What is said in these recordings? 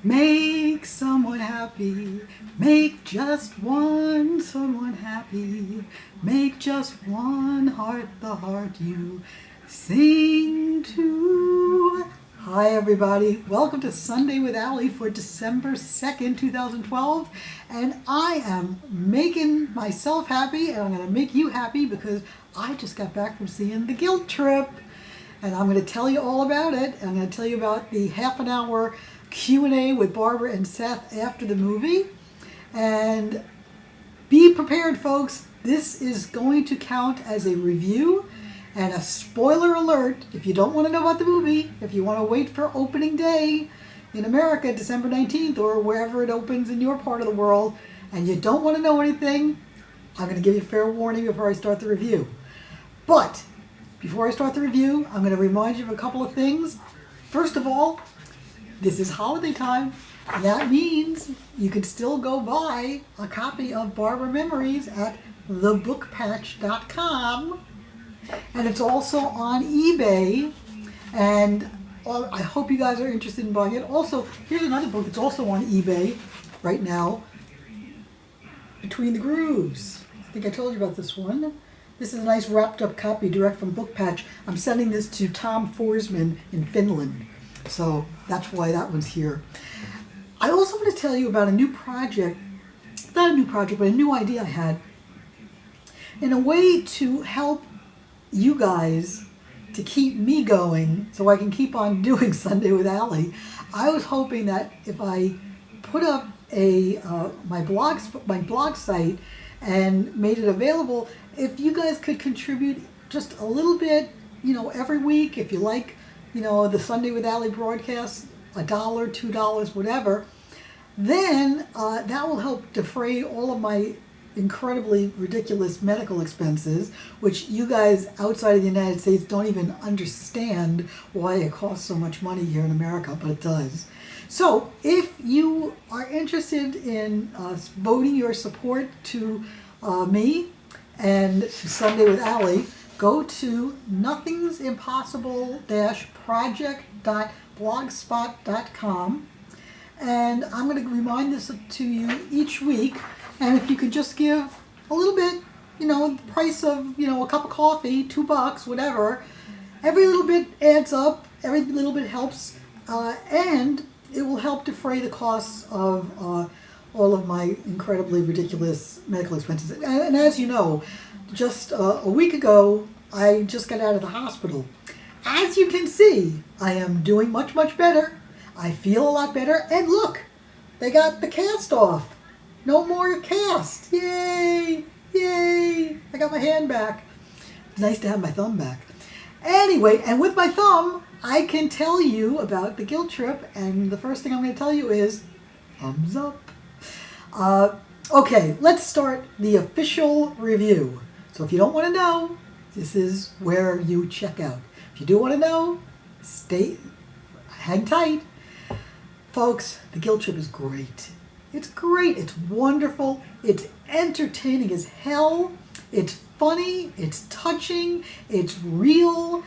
Make someone happy. Make just one someone happy. Make just one heart the heart you sing to. Hi everybody. Welcome to Sunday with Ally for December 2nd, 2012. And I am making myself happy and I'm going to make you happy because I just got back from seeing The Guilt Trip. And I'm going to tell you all about it. I'm going to tell you about the half an hour Q&A with Barbara and Seth after the movie. And be prepared, folks. This is going to count as a review and a spoiler alert. If you don't want to know about the movie, if you want to wait for opening day in America, December 19th, or wherever it opens in your part of the world, and you don't want to know anything, I'm going to give you a fair warning before I start the review. But before I start the review, I'm going to remind you of a couple of things. First of all, this is holiday time. That means you can still go buy a copy of Barbara Memories at thebookpatch.com. And it's also on eBay. And I hope you guys are interested in buying it. Also, here's another book that's also on eBay right now. Between the Grooves. I think I told you about this one. This is a nice wrapped up copy direct from Book Patch. I'm sending this to Tom Forsman in Finland. So that's why that one's here. I also want to tell you about a new project, not a new project, but a new idea I had. In a way to help you guys to keep me going so I can keep on doing Sunday with Ally, I was hoping that if I put up my blog site and made it available, if you guys could contribute just a little bit, every week, if you like, the Sunday with Ally broadcast, $1, $2, whatever, then that will help defray all of my incredibly ridiculous medical expenses, which you guys outside of the United States don't even understand why it costs so much money here in America, but it does. So if you are interested in voting your support to me and Sunday with Ally, go to nothingsimpossible-project.blogspot.com, and I'm going to remind this to you each week. And if you could just give a little bit, the price of, a cup of coffee, $2, whatever, every little bit adds up, every little bit helps, and it will help defray the costs of all of my incredibly ridiculous medical expenses. And as you know, just a week ago, I just got out of the hospital. As you can see, I am doing much, much better. I feel a lot better. And look, they got the cast off. No more cast. Yay! Yay! I got my hand back. It's nice to have my thumb back. Anyway, and with my thumb, I can tell you about The Guilt Trip. And the first thing I'm going to tell you is, thumbs up. Okay, let's start the official review. So if you don't want to know, this is where you check out. If you do want to know, hang tight. Folks, The Guilt Trip is great. It's great. It's wonderful. It's entertaining as hell. It's funny. It's touching. It's real.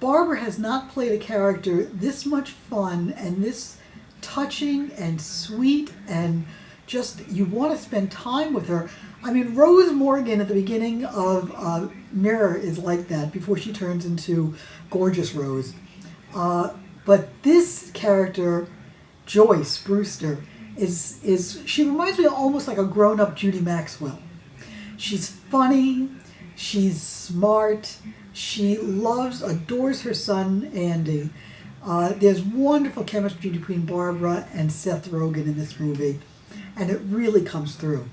Barbara has not played a character this much fun and this touching and sweet, and just you want to spend time with her. I mean, Rose Morgan at the beginning of Mirror is like that before she turns into Gorgeous Rose. But this character, Joyce Brewster, she reminds me almost like a grown-up Judy Maxwell. She's funny, she's smart, she adores her son, Andy. There's wonderful chemistry between Barbara and Seth Rogen in this movie, and it really comes through.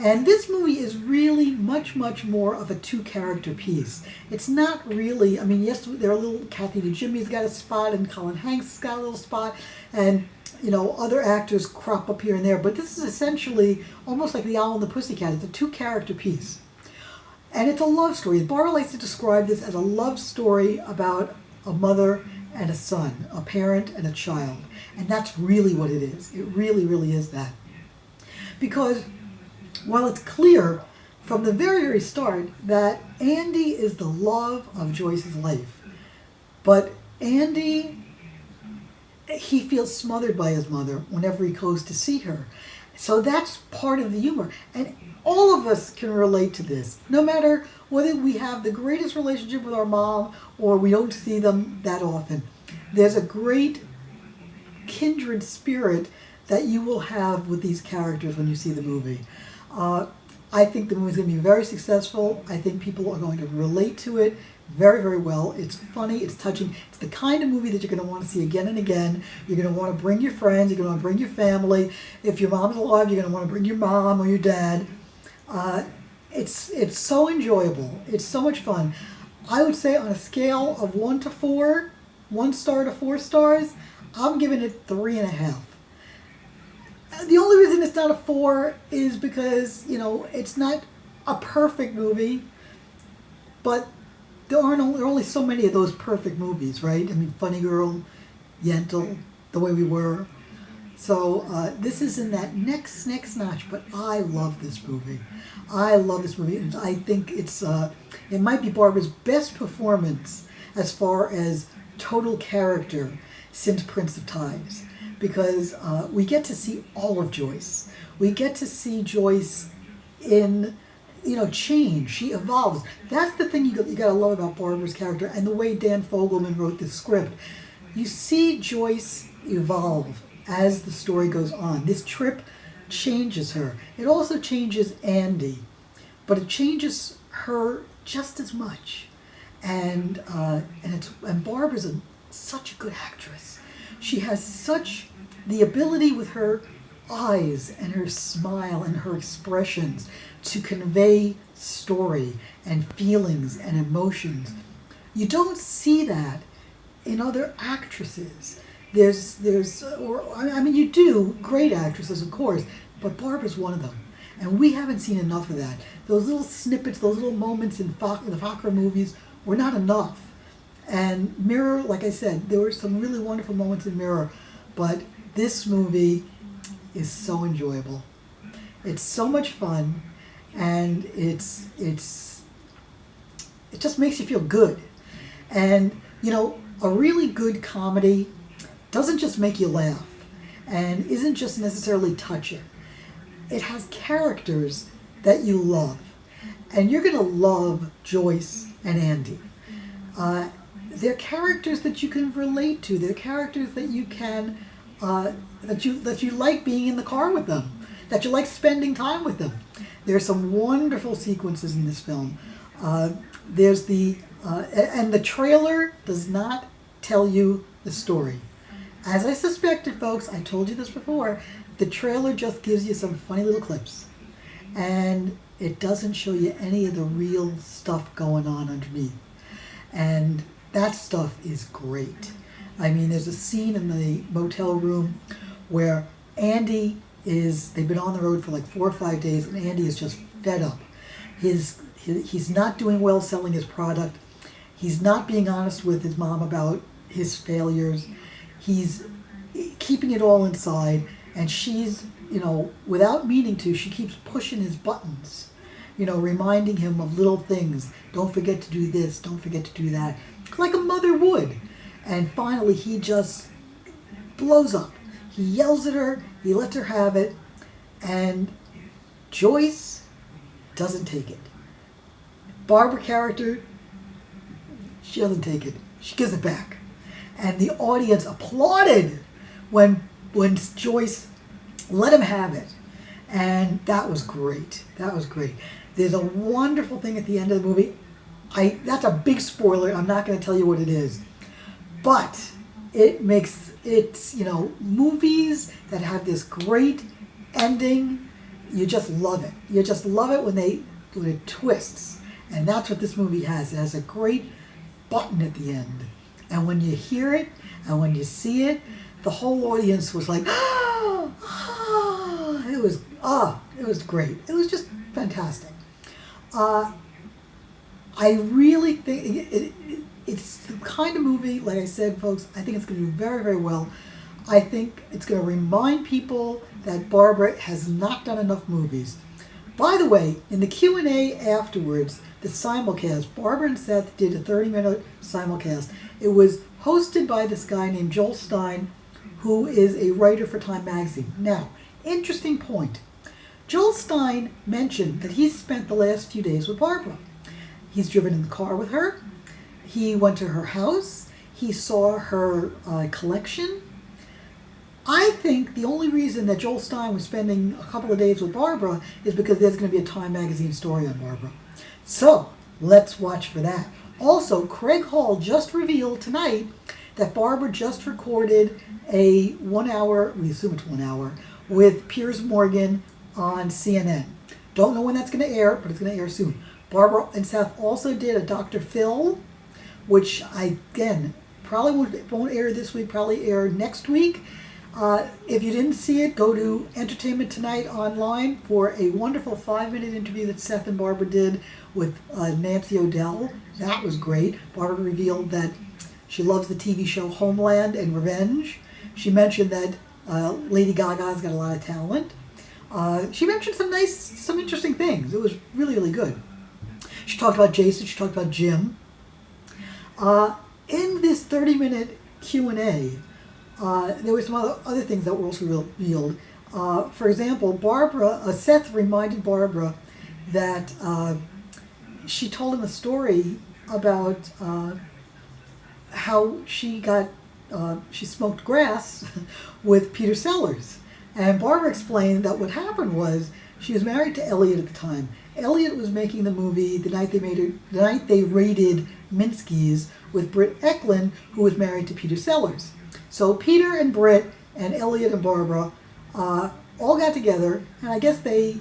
And this movie is really much, much more of a two-character piece. It's not really, yes, there are little, Kathy DeJimmy's got a spot, and Colin Hanks has got a little spot, and, other actors crop up here and there, but this is essentially almost like The Owl and the Pussycat. It's a two-character piece. And it's a love story. Barbara likes to describe this as a love story about a mother and a son, a parent and a child. And that's really what it is. It really, really is that. Because while it's clear from the very, very start that Andy is the love of Joyce's life, but Andy he feels smothered by his mother whenever he goes to see her. So that's part of the humor. And all of us can relate to this, no matter whether we have the greatest relationship with our mom or we don't see them that often. There's a great kindred spirit that you will have with these characters when you see the movie. I think the movie's going to be very successful. I think people are going to relate to it very, very well. It's funny, it's touching. It's the kind of movie that you're going to want to see again and again. You're going to want to bring your friends, you're going to want to bring your family. If your mom's alive, you're going to want to bring your mom or your dad. It's so enjoyable. It's so much fun. I would say on a scale of 1 to 4, 1 star to 4 stars, I'm giving it 3.5. The only reason it's not a 4 is because, it's not a perfect movie, but there are only so many of those perfect movies, right? I mean, Funny Girl, Yentl, The Way We Were. So this is in that next notch, but I love this movie. I love this movie. And I think it might be Barbra's best performance as far as total character since Prince of Tides, because we get to see all of Joyce. We get to see Joyce in change. She evolves. That's the thing you got to love about Barbra's character and the way Dan Fogelman wrote the script. You see Joyce evolve as the story goes on. This trip changes her. It also changes Andy, but it changes her just as much. And Barbra's such a good actress. She has such the ability with her eyes and her smile and her expressions to convey story and feelings and emotions. You don't see that in other actresses. You do, great actresses, of course, but Barbra's one of them. And we haven't seen enough of that. Those little snippets, those little moments in the Fokker movies were not enough. And Mirror, like I said, there were some really wonderful moments in Mirror, but this movie is so enjoyable. It's so much fun, and it just makes you feel good. And a really good comedy doesn't just make you laugh and isn't just necessarily touching. It has characters that you love, and you're going to love Joyce and Andy. They're characters that you can relate to. They're characters that you can that you like being in the car with them, that you like spending time with them. There's some wonderful sequences in this film. There's and the trailer does not tell you the story. As I suspected, folks, I told you this before, the trailer just gives you some funny little clips. And it doesn't show you any of the real stuff going on underneath. And that stuff is great. I mean, there's a scene in the motel room where they've been on the road for like 4 or 5 days, and Andy is just fed up. He's not doing well selling his product. He's not being honest with his mom about his failures. He's keeping it all inside, and she's, without meaning to, she keeps pushing his buttons, reminding him of little things. Don't forget to do this, don't forget to do that, like a mother would. And finally, he just blows up. He yells at her, he lets her have it, and Joyce doesn't take it. Barbra character, she doesn't take it. She gives it back. And the audience applauded when Joyce let him have it. And that was great. That was great. There's a wonderful thing at the end of the movie. That's a big spoiler. I'm not going to tell you what it is. But it's movies that have this great ending, you just love it. You just love it when it twists. And that's what this movie has. It has a great button at the end. And when you hear it and when you see it, the whole audience was like, it was great. It was just fantastic. I really think it's the kind of movie, like I said, folks, I think it's going to do very, very well. I think it's going to remind people that Barbra has not done enough movies. By the way, in the Q&A afterwards, the simulcast, Barbra and Seth did a 30-minute simulcast. It was hosted by this guy named Joel Stein, who is a writer for Time magazine. Now, interesting point. Joel Stein mentioned that he's spent the last few days with Barbara. He's driven in the car with her. He went to her house. He saw her collection. I think the only reason that Joel Stein was spending a couple of days with Barbara is because there's going to be a Time magazine story on Barbara. So, let's watch for that. Also, Craig Hall just revealed tonight that Barbara just recorded a 1 hour, we assume it's 1 hour, with Piers Morgan on CNN. Don't know when that's going to air, but it's going to air soon. Barbara and Seth also did a Dr. Phil, which again, probably won't air this week, probably air next week. If you didn't see it, go to Entertainment Tonight online for a wonderful 5-minute interview that Seth and Barbara did with Nancy O'Dell. That was great. Barbara revealed that she loves the TV show Homeland and Revenge. She mentioned that Lady Gaga's got a lot of talent. She mentioned some interesting things. It was really, really good. She talked about Jason. She talked about Jim. In this 30-minute Q&A, there were some other things that were also revealed. For example, Seth reminded Barbara that she told him a story about how she smoked grass with Peter Sellers. And Barbara explained that what happened was she was married to Elliot at the time. Elliot was making the movie the night they raided Minsky's with Britt Eklund, who was married to Peter Sellers. So Peter and Britt and Elliot and Barbara all got together, and I guess they,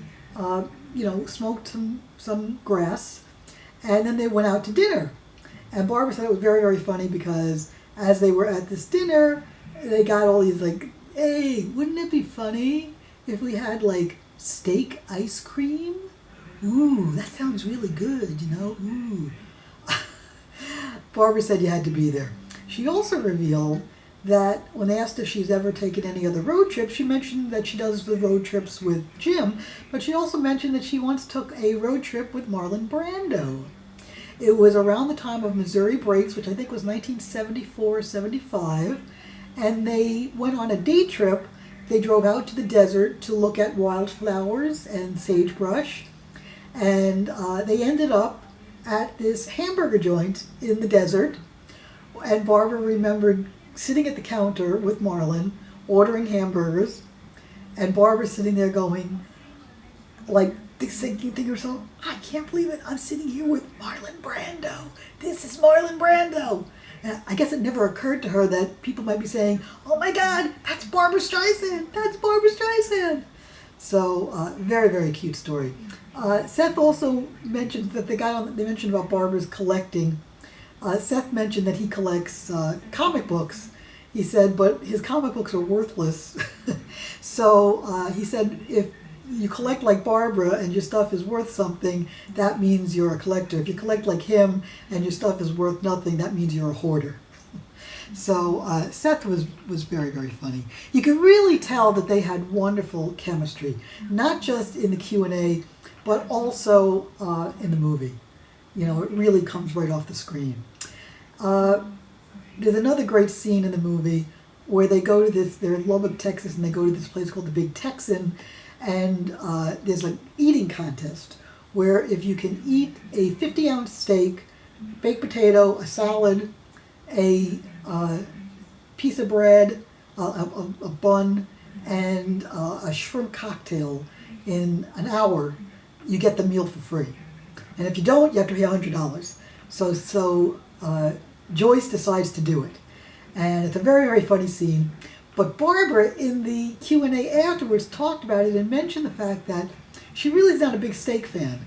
smoked some grass, and then they went out to dinner. And Barbara said it was very, very funny because as they were at this dinner, they got all these hey, wouldn't it be funny if we had steak ice cream? Ooh, that sounds really good, ooh. Barbara said you had to be there. She also revealed that when they asked if she's ever taken any other road trips, she mentioned that she does the road trips with Jim, but she also mentioned that she once took a road trip with Marlon Brando. It was around the time of Missouri Breaks, which I think was 1974-75, and they went on a day trip. They drove out to the desert to look at wildflowers and sagebrush, and they ended up at this hamburger joint in the desert, and Barbara remembered sitting at the counter with Marlon, ordering hamburgers, and Barbara sitting there going, thinking to herself, I can't believe it, I'm sitting here with Marlon Brando. This is Marlon Brando. And I guess it never occurred to her that people might be saying, oh my God, that's Barbra Streisand. That's Barbra Streisand. So, very, very cute story. Seth also mentioned that they mentioned about Barbara's collecting. Seth mentioned that he collects comic books. He said, but his comic books are worthless. So he said, if you collect like Barbara and your stuff is worth something, that means you're a collector. If you collect like him and your stuff is worth nothing, that means you're a hoarder. So Seth was very, very funny. You could really tell that they had wonderful chemistry, not just in the Q&A, but also in the movie. It really comes right off the screen. There's another great scene in the movie where they go to they're in Lubbock, Texas, and they go to this place called the Big Texan, and there's an eating contest where if you can eat a 50-ounce steak, baked potato, a salad, a piece of bread, a bun, and a shrimp cocktail in an hour, you get the meal for free. And if you don't, you have to pay $100. So Joyce decides to do it. And it's a very, very funny scene. But Barbara, in the Q&A afterwards, talked about it and mentioned the fact that she really is not a big steak fan.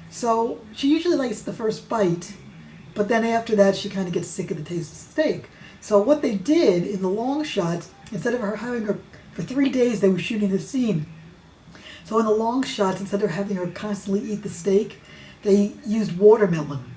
So she usually likes the first bite, but then after that she kind of gets sick of the taste of steak. So what they did in the long shots, instead of her having her, for 3 days they were shooting this scene. So in the long shots, instead of having her constantly eat the steak, they used watermelon,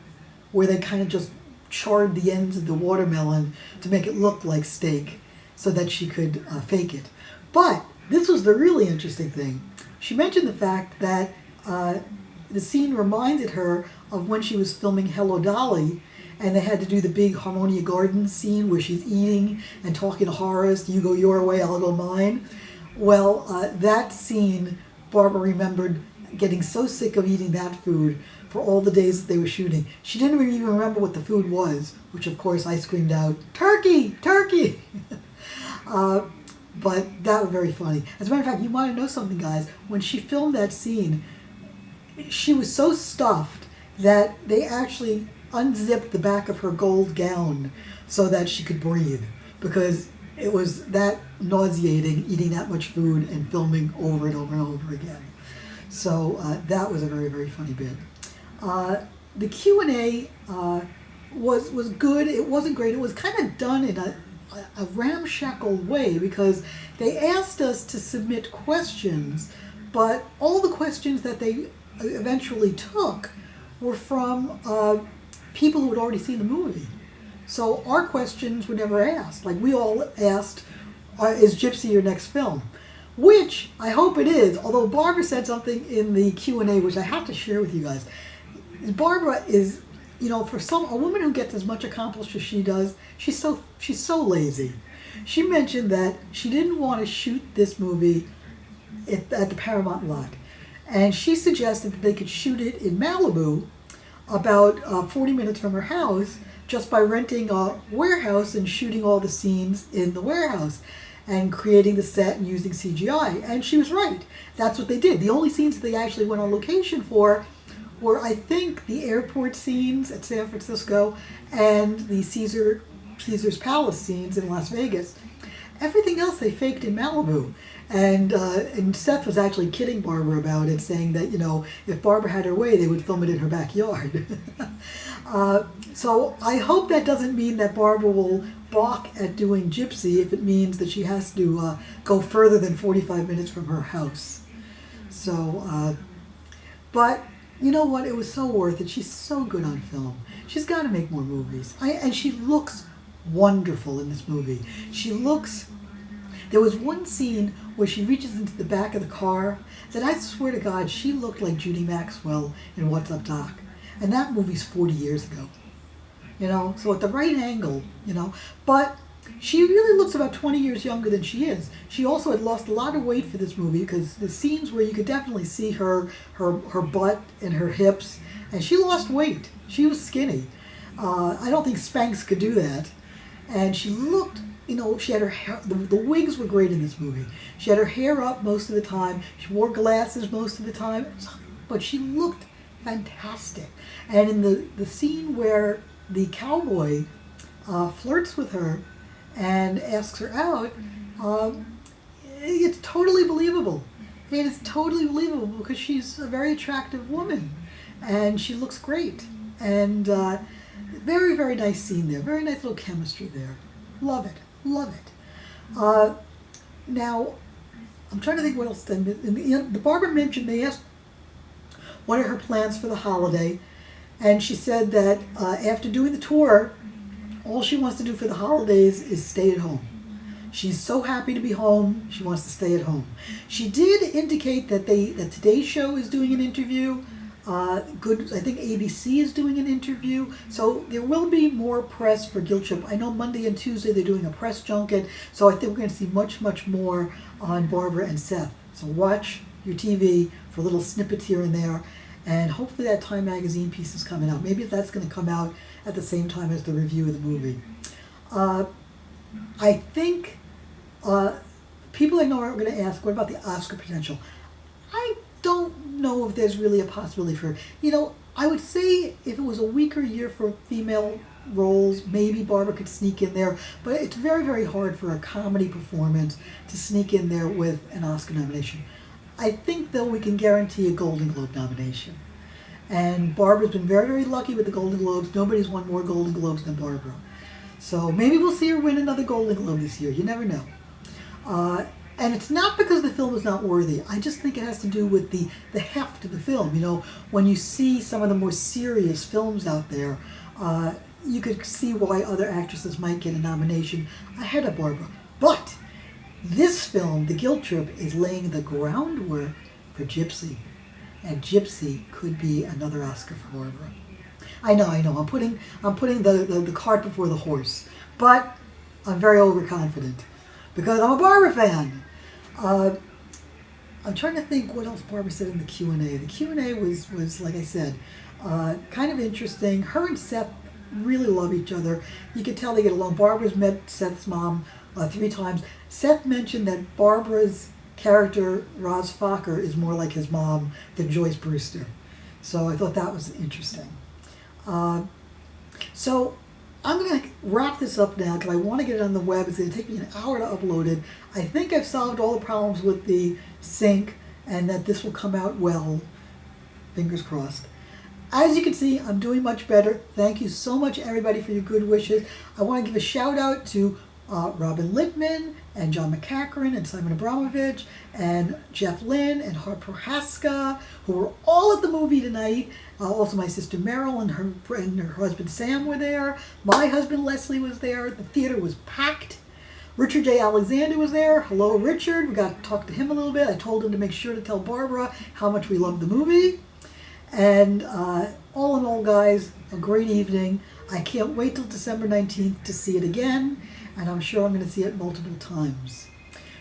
where they kind of just charred the ends of the watermelon to make it look like steak so that she could fake it. But this was the really interesting thing. She mentioned the fact that the scene reminded her of when she was filming Hello, Dolly, and they had to do the big Harmonia Gardens scene where she's eating and talking to Horace, you go your way, I'll go mine. Well, that scene, Barbara remembered getting so sick of eating that food for all the days that they were shooting. She didn't even remember what the food was, which of course I screamed out, "Turkey! Turkey!" But that was very funny. As a matter of fact, you want to know something, guys? When she filmed that scene, she was so stuffed that they actually unzipped the back of her gold gown so that she could breathe, because it was that nauseating eating that much food and filming over and over and over again. So that was a very, very funny bit. The Q&A was good. It wasn't great. It was kind of done in a ramshackle way, because they asked us to submit questions, but all the questions that they eventually took were from people who had already seen the movie. So our questions were never asked. Like, we all asked, is Gypsy your next film? Which I hope it is, although Barbara said something in the Q&A which I have to share with you guys. Barbara is, for a woman who gets as much accomplished as she does, she's so lazy. She mentioned that she didn't want to shoot this movie at the Paramount lot, and she suggested that they could shoot it in Malibu, about 40 minutes from her house, just by renting a warehouse and shooting all the scenes in the warehouse and creating the set and using CGI. And she was right. That's what they did. The only scenes that they actually went on location for were, I think, the airport scenes at San Francisco and the Caesar's Palace scenes in Las Vegas. Everything else they faked in Malibu. And Seth was actually kidding Barbara about it, saying that, if Barbara had her way, they would film it in her backyard. So I hope that doesn't mean that Barbara will balk at doing Gypsy if it means that she has to go further than 45 minutes from her house. So, but you know what? It was so worth it. She's so good on film. She's got to make more movies. And she looks wonderful in this movie. There was one scene where she reaches into the back of the car that I swear to God, she looked like Judy Maxwell in What's Up, Doc? And that movie's 40 years ago. So at the right angle, But she really looks about 20 years younger than she is. She also had lost a lot of weight for this movie, because the scenes where you could definitely see her butt and her hips, and she lost weight. She was skinny. I don't think Spanx could do that. And she looked, she had her hair, the wigs were great in this movie. She had her hair up most of the time. She wore glasses most of the time. But she looked fantastic. And in the scene where the cowboy flirts with her and asks her out, it's totally believable. It is totally believable, because she's a very attractive woman. And she looks great. And very, very nice scene there. Very nice little chemistry there. Love it. Love it. Now, I'm trying to think what else. The Barbara mentioned they asked what are her plans for the holiday, and she said that after doing the tour, all she wants to do for the holidays is stay at home. She's so happy to be home. She wants to stay at home. She did indicate that Today's Show is doing an interview. I think ABC is doing an interview. So there will be more press for Guilt Trip. I know Monday and Tuesday they're doing a press junket. So I think we're going to see much, much more on Barbara and Seth. So watch your TV for little snippets here and there. And hopefully that Time Magazine piece is coming out. Maybe that's going to come out at the same time as the review of the movie. I think people I know are going to ask, what about the Oscar potential? I don't know if there's really a possibility for, I would say if it was a weaker year for female roles, maybe Barbara could sneak in there, but it's very, very hard for a comedy performance to sneak in there with an Oscar nomination. I think, though, we can guarantee a Golden Globe nomination. And Barbara's been very, very lucky with the Golden Globes. Nobody's won more Golden Globes than Barbara. So maybe we'll see her win another Golden Globe this year. You never know. And it's not because the film is not worthy. I just think it has to do with the heft of the film. When you see some of the more serious films out there, you could see why other actresses might get a nomination ahead of Barbara. But this film, The Guilt Trip, is laying the groundwork for Gypsy. And Gypsy could be another Oscar for Barbara. I know. I'm putting the cart before the horse. But I'm very overconfident because I'm a Barbra fan. I'm trying to think what else Barbra said in the Q&A. The Q&A was like I said, kind of interesting. Her and Seth really love each other. You can tell they get along. Barbara's met Seth's mom 3 times. Seth mentioned that Barbara's character, Roz Fokker, is more like his mom than Joyce Brewster. So I thought that was interesting. So I'm going to wrap this up now because I want to get it on the web. It's going to take me an hour to upload it. I think I've solved all the problems with the sync and that this will come out well. Fingers crossed. As you can see, I'm doing much better. Thank you so much, everybody, for your good wishes. I want to give a shout out to Robin Littman and John McCachran and Simon Abramovich and Jeff Lynn and Harper Haska, who were all at the movie tonight. Also my sister Meryl and her husband Sam were there. My husband Leslie was there. The theater was packed. Richard J. Alexander was there. Hello, Richard. We got to talk to him a little bit. I told him to make sure to tell Barbara how much we loved the movie. And all in all, guys, a great evening. I can't wait till December 19th to see it again, and I'm sure I'm going to see it multiple times.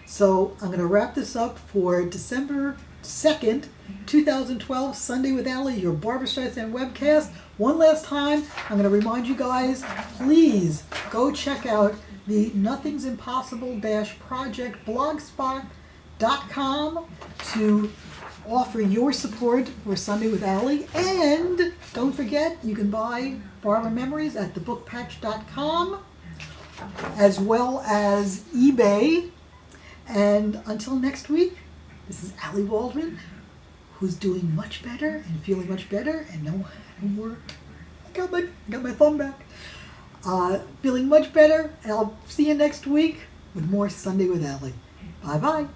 So I'm going to wrap this up for December 2nd, 2012, Sunday with Ally, your Barbra Streisand webcast. One last time, I'm going to remind you guys, please go check out the Nothing's Impossible Project blogspot.com to offer your support for Sunday with Ally. And don't forget, you can buy Barbra Memories at thebookpatch.com as well as eBay. And until next week, this is Ally Waldman, who's doing much better and feeling much better and no more. I got my thumb back. Feeling much better, and I'll see you next week with more Sunday with Ally. Bye-bye.